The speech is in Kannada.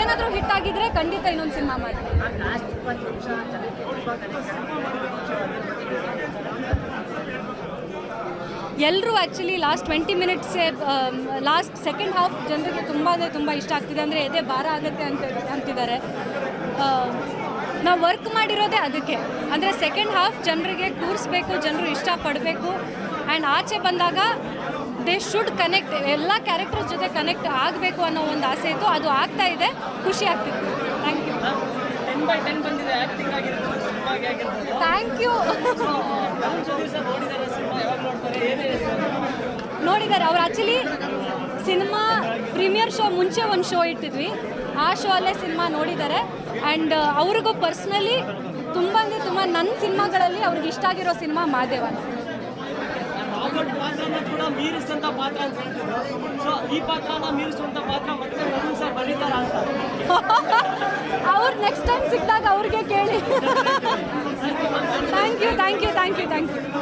ಇದೇನಾದರೂ ಹಿಟ್ ಆಗಿದ್ರೆ ಖಂಡಿತ ಇನ್ನೊಂದು ಸಿನಿಮಾ ಮಾಡ್ತೀನಿ. ಎಲ್ಲರೂ ಆ್ಯಕ್ಚುಲಿ ಲಾಸ್ಟ್ 20 ಮಿನಿಟ್ಸೇ ಲಾಸ್ಟ್ ಸೆಕೆಂಡ್ ಹಾಫ್ ಜನರಿಗೆ ತುಂಬ ಇಷ್ಟ ಆಗ್ತಿದೆ. ಅಂದರೆ ಎದೆ ಭಾರ ಆಗುತ್ತೆ ಅಂತಿದ್ದಾರೆ. ನಾವು ವರ್ಕ್ ಮಾಡಿರೋದೇ ಅದಕ್ಕೆ. ಅಂದರೆ ಸೆಕೆಂಡ್ ಹಾಫ್ ಜನರಿಗೆ ಕೂರಿಸ್ಬೇಕು, ಜನರು ಇಷ್ಟಪಡಬೇಕು. ಆ್ಯಂಡ್ ಆಚೆ ಬಂದಾಗ ದೇ ಶುಡ್ ಕನೆಕ್ಟ್, ಎಲ್ಲ ಕ್ಯಾರೆಕ್ಟರ್ಸ್ ಜೊತೆ ಕನೆಕ್ಟ್ ಆಗಬೇಕು ಅನ್ನೋ ಒಂದು ಆಸೆ ಇತ್ತು. ಅದು ಆಗ್ತಾ ಇದೆ, ಖುಷಿ ಆಗ್ತಿತ್ತು. Thank you. 10/10 ಬಂದಿದೆ ಆಕ್ಟಿಂಗ್ ಆಗಿರ್ಬೋದು, ಸಿನಿಮಾಗೆ ಆಗಿರ್ಬೋದು. Thank you. ನೋಡಿದ್ದಾರೆ ಅವ್ರು. ಆ್ಯಕ್ಚುಲಿ ಸಿನಿಮಾ ಪ್ರೀಮಿಯರ್ ಶೋ ಮುಂಚೆ ಒಂದು ಶೋ ಇಟ್ಟಿದ್ವಿ, ಆ ಶೋ ಅಲ್ಲೇ ಸಿನಿಮಾ ನೋಡಿದ್ದಾರೆ. ಆ್ಯಂಡ್ ಅವ್ರಿಗೂ ಪರ್ಸ್ನಲಿ ತುಂಬ ನನ್ನ ಸಿನಿಮಾಗಳಲ್ಲಿ ಅವ್ರಿಗೆ ಇಷ್ಟ ಆಗಿರೋ ಸಿನಿಮಾ ಮಾದೇವ. ಪಾತ್ರನ ಕೂಡ ಮೀರಿಸುವಂತ ಪಾತ್ರ ಅಂತ ಹೇಳ್ತಿದ್ರು. ಸೊ ಈ ಪಾತ್ರನ ಮೀರಿಸುವಂತ ಪಾತ್ರ ಮತ್ತೆ ಸರ್ ಬರೀತಾರ ಅಂತ ಅವ್ರು ನೆಕ್ಸ್ಟ್ ಟೈಮ್ ಸಿಕ್ಕಿದಾಗ ಅವ್ರಿಗೆ ಕೇಳಿ. Thank you.